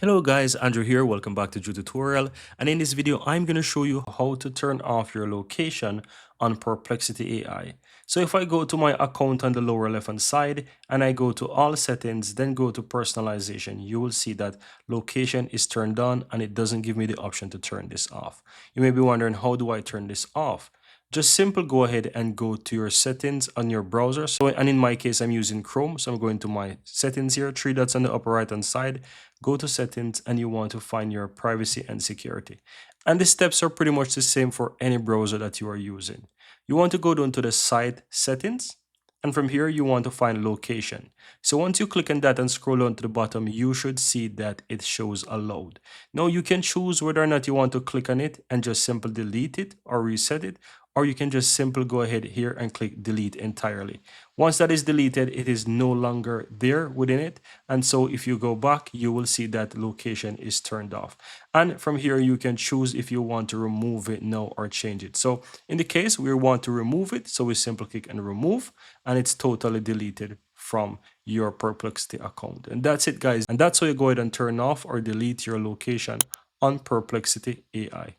Hello guys, Andrew here. Welcome back to Drew Tutorial. And in this video, I'm going to show you how to turn off your location on Perplexity AI. So if I go to my account on the lower left hand side and I go to all settings, then go to personalization, you will see that location is turned on and it doesn't give me the option to turn this off. You may be wondering, how do I turn this off? Just simple go ahead and go to your settings on your browser. And in my case, I'm using Chrome. So I'm going to my settings here, three dots on the upper right hand side. Go to settings and you want to find your privacy and security. And the steps are pretty much the same for any browser that you are using. You want to go down to the site settings. And from here, you want to find location. So once you click on that and scroll down to the bottom, you should see that it shows allowed. Now you can choose whether or not you want to click on it and just simply delete it or reset it, or you can just simply go ahead here and click delete entirely. Once that is deleted, it is no longer there within it. And so if you go back, you will see that location is turned off. And from here, you can choose if you want to remove it now or change it. So in the case we want to remove it, so we simply click and remove, and it's totally deleted from your Perplexity account. And that's it, guys. And that's how you go ahead and turn off or delete your location on Perplexity AI.